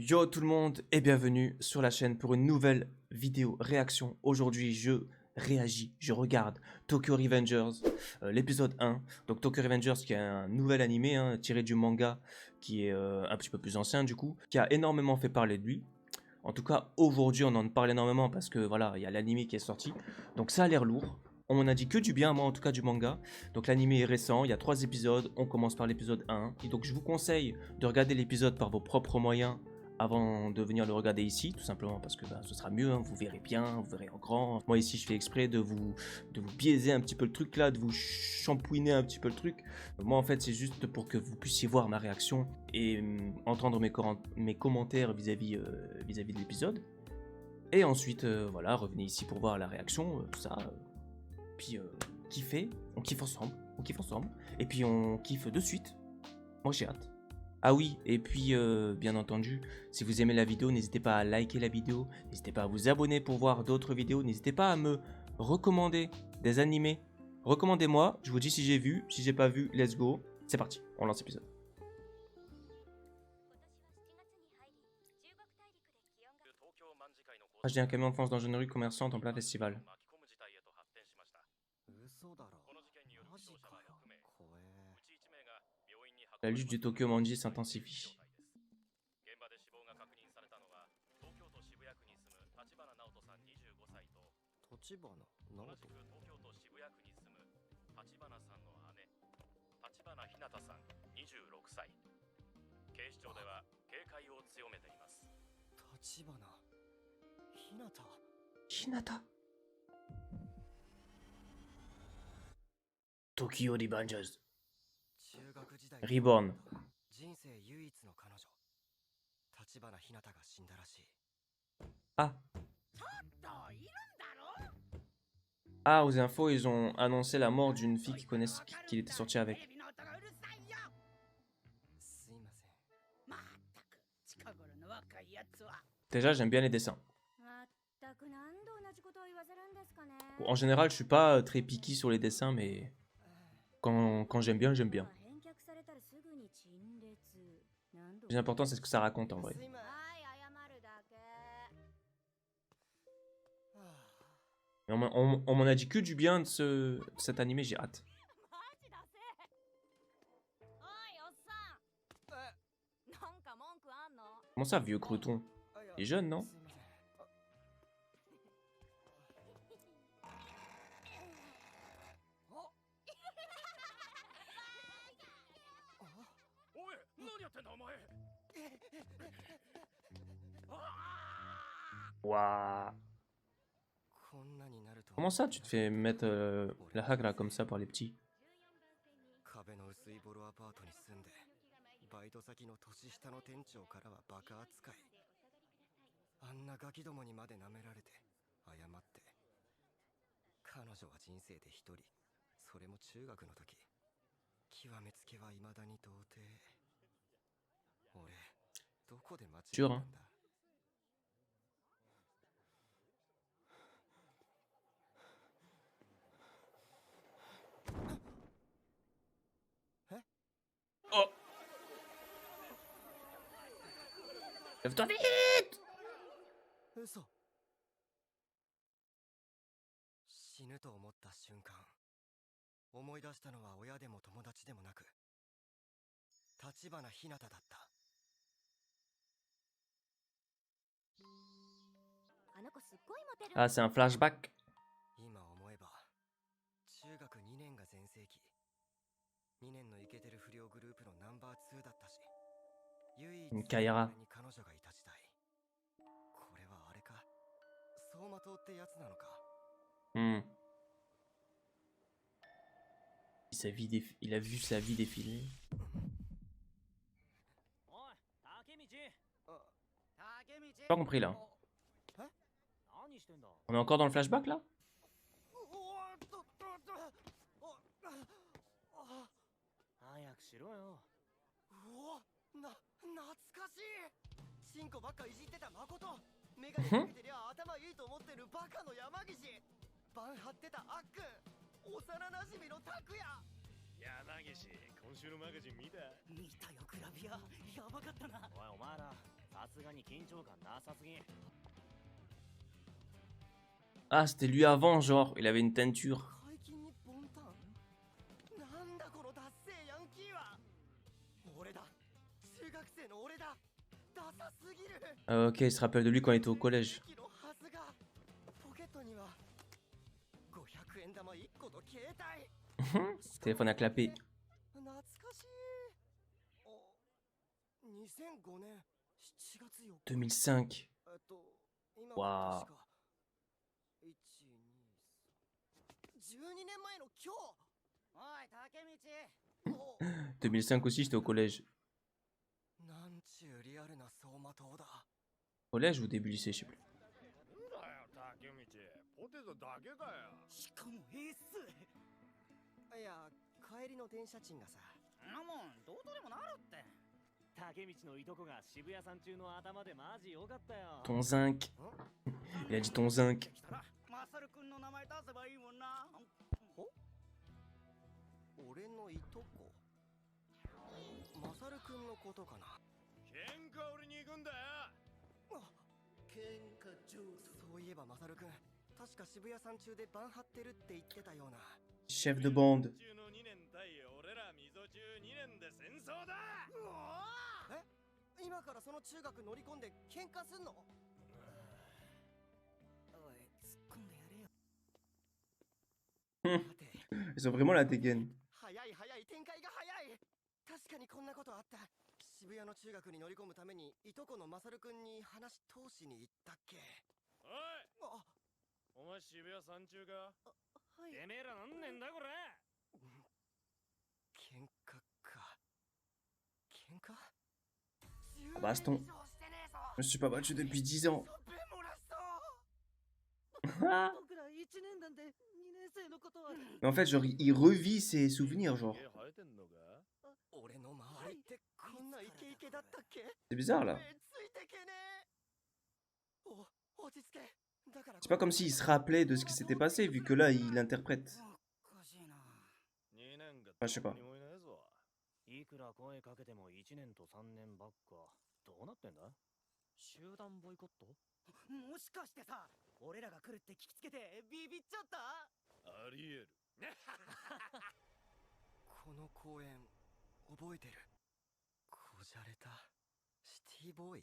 Yo tout le monde et bienvenue sur la chaîne pour une nouvelle vidéo réaction. Aujourd'hui je réagis, je regarde Tokyo Revengers, l'épisode 1. Donc Tokyo Revengers qui est un nouvel animé tiré du manga qui est un petit peu plus ancien du coup, qui a énormément fait parler de lui. En tout cas aujourd'hui on en parle énormément parce que voilà, il y a l'animé qui est sorti. Donc ça a l'air lourd. On m'en a dit que du bien, moi en tout cas du manga. Donc l'animé est récent, il y a 3 épisodes, on commence par l'épisode 1. Et donc je vous conseille de regarder l'épisode par vos propres moyens avant de venir le regarder ici, tout simplement parce que ce sera mieux, vous verrez bien, vous verrez en grand. Moi ici je fais exprès de vous biaiser un petit peu le truc là, de vous shampouiner un petit peu le truc. Moi en fait c'est juste pour que vous puissiez voir ma réaction et entendre mes commentaires vis-à-vis de l'épisode. Et ensuite voilà, revenez ici pour voir la réaction, tout ça. Puis kiffer, on kiffe ensemble, et puis on kiffe de suite. Moi j'ai hâte. Ah oui, et puis bien entendu, si vous aimez la vidéo, n'hésitez pas à liker la vidéo, n'hésitez pas à vous abonner pour voir d'autres vidéos, n'hésitez pas à me recommander des animés. Recommandez-moi, je vous dis si j'ai vu, si j'ai pas vu, let's go. C'est parti, on lance l'épisode. J'ai un camion fonce dans une rue commerçante en plein festival. La lutte du Tokyo Manji s'intensifie. Hinata. Tokyo Revengers. Reborn. Ah. Ah, aux infos, ils ont annoncé la mort d'une fille qu'il était sorti avec. Déjà, j'aime bien les dessins. Bon, en général, je suis pas très picky sur les dessins, mais quand j'aime bien, j'aime bien. Le plus important, c'est ce que ça raconte en vrai. On m'en a dit que du bien de cet animé, j'ai hâte. Comment ça, vieux croton? Il est jeune, non? Waouh. Comment ça, tu te fais mettre la hagra comme ça par les petits? Dur, hein? Oh! Lève-toi vite! Ah, c'est un flashback. Une Kaira. Hmm. Il a vu sa vie défiler. J'ai pas compris là. On est encore dans le flashback là? Ah, c'était lui avant, genre, il avait une teinture. Ah, ok, il se rappelle de lui quand il était au collège. Téléphone à clapper. 2005. Waouh. 2005 aussi, j'étais au collège. Collège ou début lycée, je sais plus. ton zinc. Il a dit ton zinc. そういえばマサルくん、確か渋谷さん中でバン張ってるって言ってたような。 Chef de bande. え、今からその中学乗り込んで喧嘩すんの？おい、突っ込んでやれよ。 Ils ont vraiment la dégaine. 早い早い、展開が早い。確かにこんなことあった。渋谷の中学に乗り込むためにいとこのマサルくんに話通しに行ったっけ。おい、あ、お前渋谷三中か？はい。てめえらなんねんだこれ。喧嘩か。喧嘩？ Baston. Je me suis pas battu depuis 10 ans. Mais en fait, genre, il revit ses souvenirs, genre. C'est bizarre, là. C'est pas comme s'il se rappelait de ce qui s'était passé, vu que là, il interprète. Enfin, je sais pas. いくら声かけても1年と3年ばっか。どうなってんだ？集団ボイコット？もしかしてさ、俺らが来るって聞きつけてビビっちゃった？ありえる。この公園覚えてる。こじゃれたシティボーイ。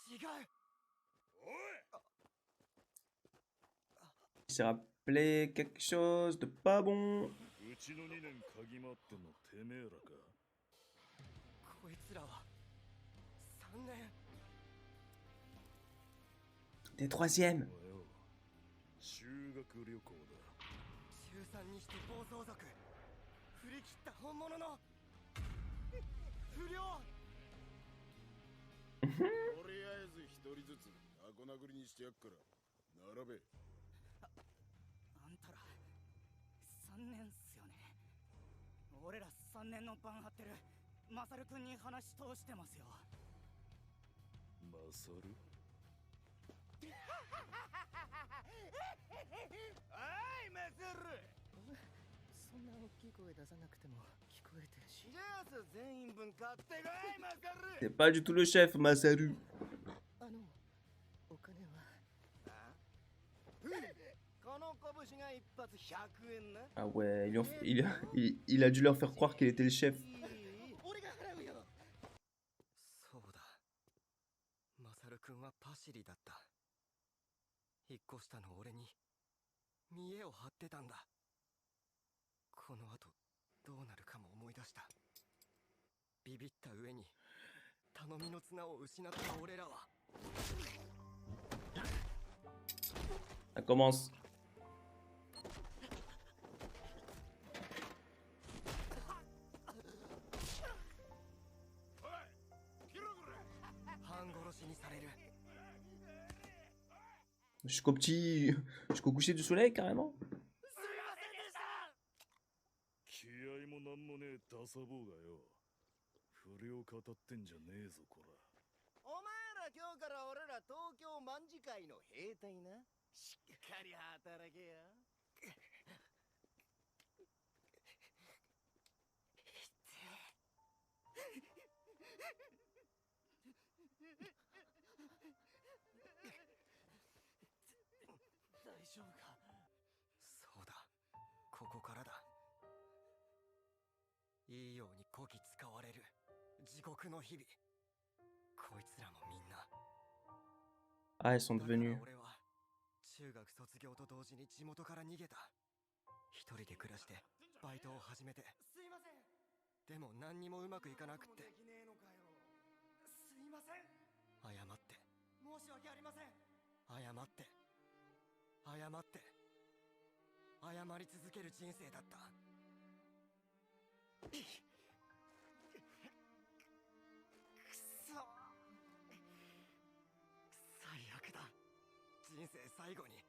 違う。 Il s'est rappelé quelque chose de pas bon. T'es troisième. C'est pas du tout le chef, Masaru. Ah ouais, il a dû leur faire croire qu'il était le chef. そうだ。マサル君はパシリだった。引っ越したの俺に見栄を張ってたんだ。この後どうなるかも思い出した。ビビった上に頼みの綱を失った俺らは。Ça commence. Jusqu'au petit... Jusqu'au coucher du soleil, carrément. 大丈夫か。そうだ、ここからだ。いいようにこき使われる地獄の日々。こいつらもみんな。 Ah, elles sont だから devenues. 俺は中学卒業と同時に地元から逃げた。一人で暮らしてバイトを始めて。すいません。でも何にもうまくいかなくって、できねえのかよ。すいません。謝って申し訳ありません。謝って謝って謝り続ける人生だった。くそ、最悪だ。人生最後に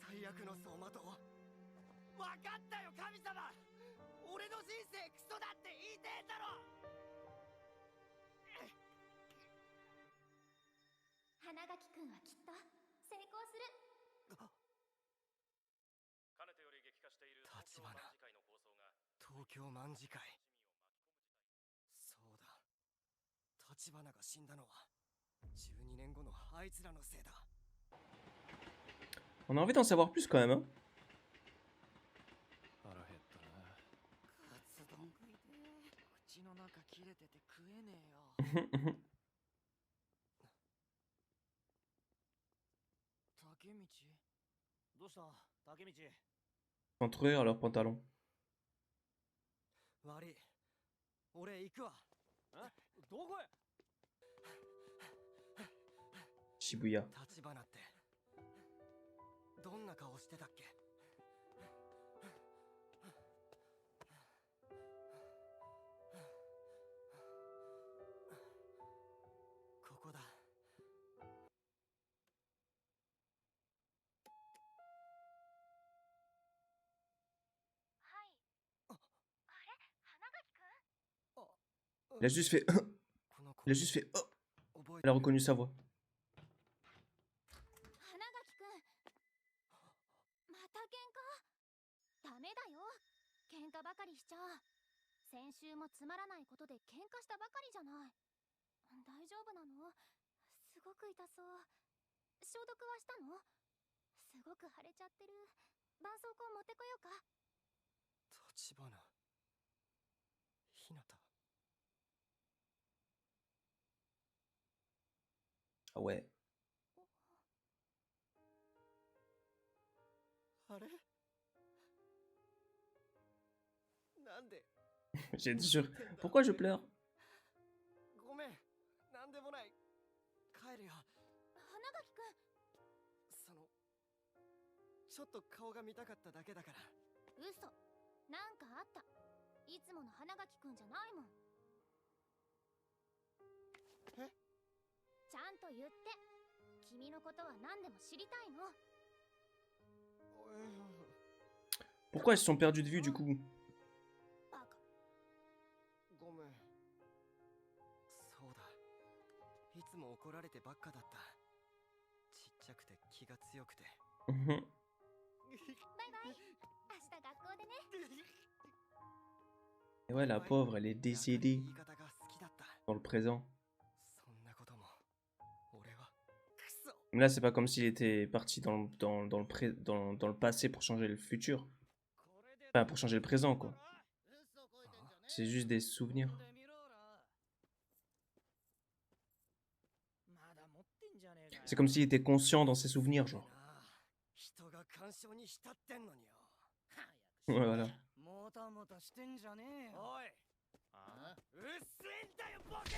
最悪の走馬灯。分かったよ神様。俺の人生クソだって言いてえんだろ。花垣くんはきっと成功する。かねてより激化している立花東京卍会の構想が東京卍会。そうだ、立花が死んだのは12年後のあいつらのせいだ。 On a envie d'en savoir plus quand même, hein. 腹減ったな。カツ丼食いてえ。口の中切れてて食えねえよ。竹道。どうした竹道。Entrourir leurs pantalons. 悪い、俺行くわ。え、どこへ。Shibuya. 立花ってどんな顔してたっけ。ここだ。はい。あれ、花垣くん？ Il a juste fait. この子 Il a juste fait. Oh. 覚え Elle a reconnu sa voix. 花垣くん。また喧嘩？ダメだよ。喧嘩ばかりしちゃ。先週もつまらないことで喧嘩したばかりじゃない。大丈夫なの？すごく痛そう。消毒はしたの？すごく腫れちゃってる。絆創膏持ってこようか。立花ひなた。 Ah ouais. あれ、なんで J'ai été sûr. Pourquoi je pleure? ごめん、なんでもない。帰るよ。花垣くん。そのちょっと顔が見たかっただけだから。嘘。なんかあった。いつもの花垣くんじゃないもん。え？ちゃんと言って。君のことは何でも知りたいの。Pourquoi ils se sont perdus de vue du coup? バカ。ごめん。そうだ、いつも怒られてばっかだった。ちっちゃくて気が強くて。バイバイ。明日学校でね。 Et ouais, la pauvre, elle est décédée 言い方が好きだった。 dans le présent. そんなことも俺はクソ。 Mais là, c'est pas comme s'il était parti dans le passé pour changer le futur. Enfin, pour changer le présent, quoi. C'est juste des souvenirs. まだ持ってんじゃねえかよ。 C'est comme s'il était conscient dans ses souvenirs, genre. なあ、人が干渉に浸ってんのによ。 Ouais, voilà. もたもたしてんじゃねえよ。おい、ああ、うっせえんだよボケ。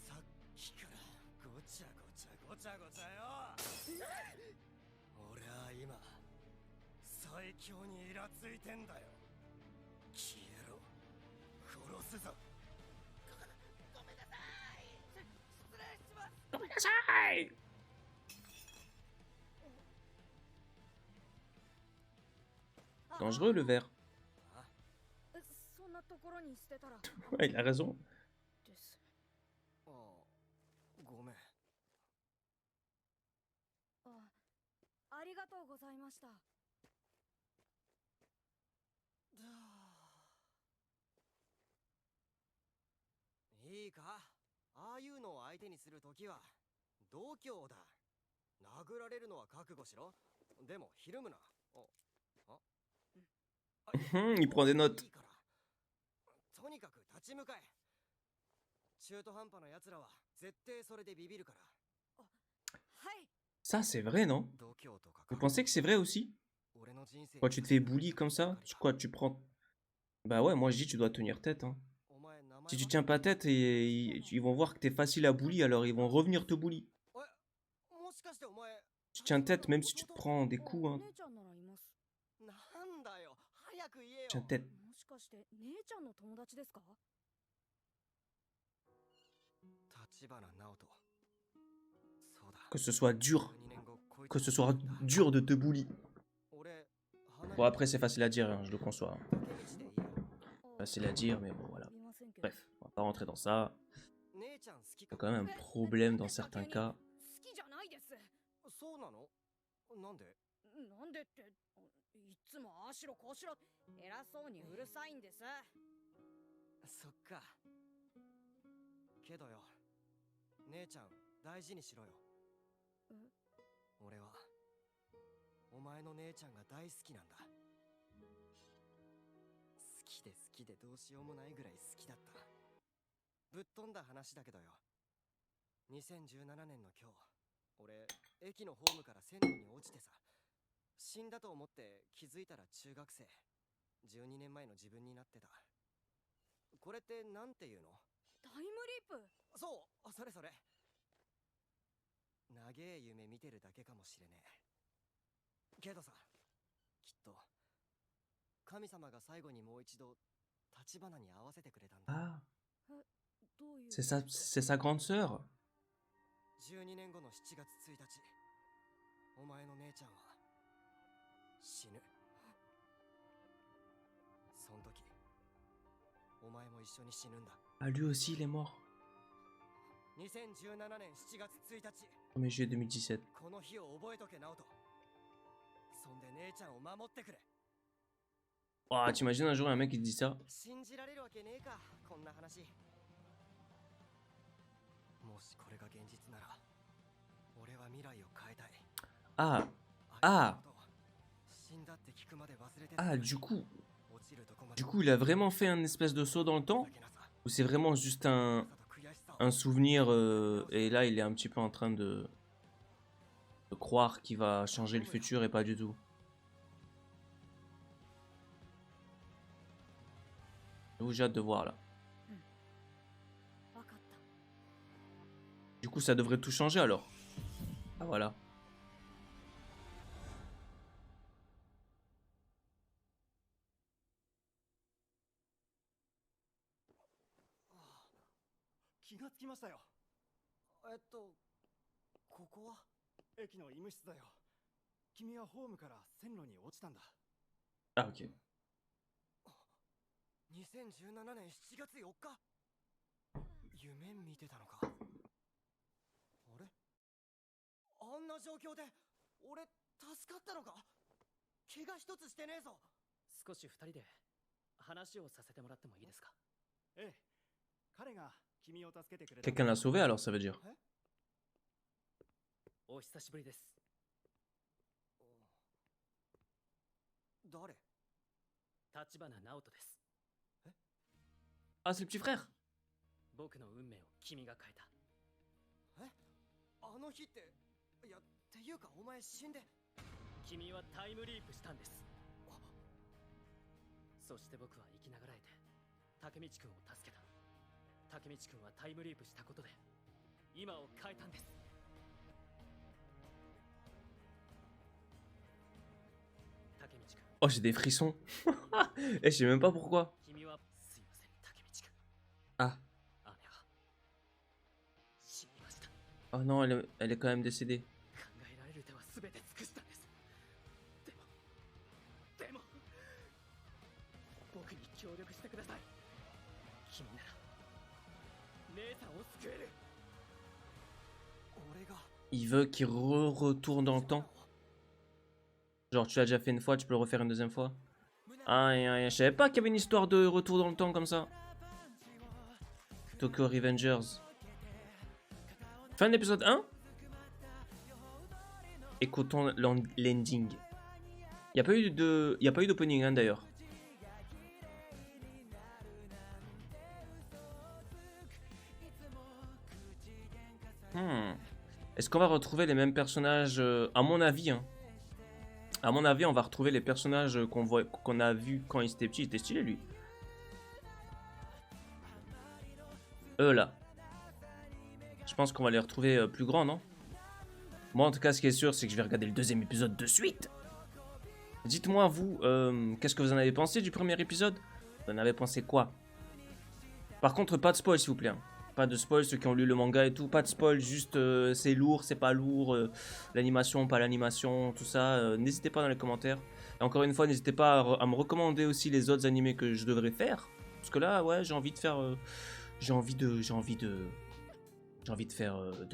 さっきからごちゃごちゃごちゃごちゃよ。俺は今最強にイラついてんだよ。消えろ、殺すぞ。ごめんなさい。失礼します。 Dangereux, le verre. そんなところに捨てたら。 Ouais, il a raison. です。ああ、ごめん。ありがとうございました。だあいいか、ああいうのを相手にするときは度胸だ。殴られるのは覚悟しろ。でもひるむな。Il prend des notes. いいからとにかく立ち向かえ。中途半端な奴らは絶対それでビビるから。はい。 Ça, c'est vrai, non? 度胸とか Vous pensez que c'est vrai aussi? 俺の人生 Quand tu te fais bully comme ça, quoi, tu prends... Bah ouais, moi je dis tu dois tenir tête, hein. お前名前 Si tu は tiens pas tête, ils vont voir que t'es facile à bully, alors ils vont revenir te bully. もしかしてお前 Tu tiens tête même si tu te prends des coups, hein. 姉ちゃんならいます。なんだよ、早く言えよ。 Tiens tête. もしかして姉ちゃんの友達ですか？立花直人。そうだ。 Que ce soit dur, 12年後こいつ que ce soit dur de te bully. 俺 Bon après c'est facile à dire, hein, je le conçois, hein. 竹道でいいよ。 Facile à dire, mais bon voilà. すみませんけど。 Bref, on va pas rentrer dans ça. 姉ちゃん好き Il y か a quand même un problème dans certains cas. 好きじゃないです。そうなの？なんで？なんでって、いつもああしろこうしろ偉そうにうるさいんです。そっか。けどよ、姉ちゃん大事にしろよ。俺はお前の姉ちゃんが大好きなんだ。好きでどうしようもないぐらい好きだった。ぶっ飛んだ話だけどよ。2017年の今日、俺駅のホームから線路に落ちてさ、死んだと思って気づいたら中学生。12年前の自分になってた。これってなんていうの？タイムリープ。そう、それそれ。長え夢見てるだけかもしれねえ。けどさ、きっと神様が最後にもう一度立花に会わせてくれたんだ。 Ah, どういう。 c'est sa grande sœur. 12年後の7月1日、お前の姉ちゃんは死ぬ。その時、お前も一緒に死ぬんだ。 Ah, lui aussi il est mort. 2017年7月1日、 1er juillet 2017. この日を覚えとけ、直人。そんで姉ちゃんを守ってくれ。 Oh, t'imagines un jour un mec qui te dit ça? 信じられるわけねえか、こんな話。もしこれが現実なら、俺は未来を変えたい。 Ah, あいつのこと、死んだって聞くまで忘れてた。 ah, du coup 落ちるとこまで il a vraiment fait un espèce de saut dans le temps? Ou c'est vraiment juste un souvenir et là il est un petit peu en train de croire qu'il va changer le futur et pas du tout. J'ai hâte de voir là. わかった。 Du coup ça devrait tout changer alors. Ah voilà. 気がつきましたよ。ここは駅の医務室だよ。君はホームから線路に落ちたんだ。 Ah ok. 2017年7月4日。夢見てたのか。あれ、あんな状況で俺助かったのか。怪我一つしてねえぞ。少し二人で話をさせてもらってもいいですか？ええ、彼が君を助けてくれた。 Quelqu'un l'a sauvé alors ça veut dire. お久しぶりです。誰？立花直人です。 Ah c'est le petit frère. 僕の運命を君が変えた。あの日って、いや、っていうかお前死んで。君はタイムリープしたんです。そして僕は生きながらえて竹道くんを助けた。竹道くんはタイムリープしたことで今を変えたんです。竹道くん。 Oh j'ai des frissons. Et je sais même pas pourquoi. 君はすいません、竹道くん。 Ah. 姉は死にました。 Oh non elle est quand même décédée. 考えられる手は全て尽くしたんです。でも僕に協力してください。君なら姉さんを救える。俺が Il veut qu'il retourne dans le temps. Genre tu l'as déjà fait une fois, tu peux le refaire une deuxième fois. Ah, je savais pas qu'il y avait une histoire de retour dans le temps comme ça. Tokyo Revengers. Fin de l'épisode 1. Écoutons l'ending. Il n'y a pas eu d'opening hein, d'ailleurs. Est-ce qu'on va retrouver les mêmes personnages à mon avis, hein. À mon avis, on va retrouver les personnages qu'on a vus quand il était petit. Il était stylé, lui. Là. Je pense qu'on va les retrouver plus grands, non? Moi, en tout cas, ce qui est sûr, c'est que je vais regarder le deuxième épisode de suite. Dites-moi, vous, qu'est-ce que vous en avez pensé du premier épisode? Vous en avez pensé quoi? Par contre, pas de spoil, s'il vous plaît. Hein. Pas de spoil, ceux qui ont lu le manga et tout. Pas de spoil, juste c'est lourd, c'est pas lourd. L'animation, pas l'animation, tout ça. N'hésitez pas dans les commentaires. Et encore une fois, n'hésitez pas à me recommander aussi les autres animés que je devrais faire. Parce que là, ouais, j'ai envie de faire... j'ai envie de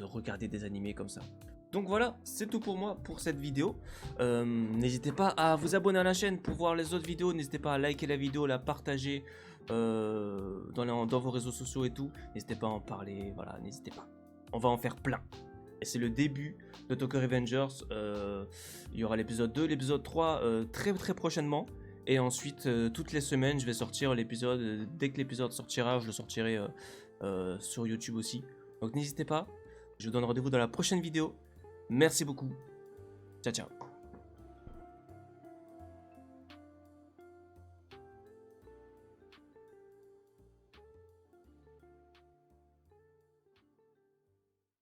regarder des animés comme ça. Donc voilà, c'est tout pour moi pour cette vidéo. N'hésitez pas à vous abonner à la chaîne pour voir les autres vidéos. N'hésitez pas à liker la vidéo, la partager dans vos réseaux sociaux et tout. N'hésitez pas à en parler, voilà, n'hésitez pas. On va en faire plein. Et c'est le début de Tokyo Revengers. Il y aura l'épisode 2, l'épisode 3 très très prochainement. Et ensuite, toutes les semaines, je vais sortir l'épisode. Dès que l'épisode sortira, je le sortirai sur YouTube aussi. Donc n'hésitez pas. Je vous donne rendez-vous dans la prochaine vidéo. Merci beaucoup. Ciao, ciao.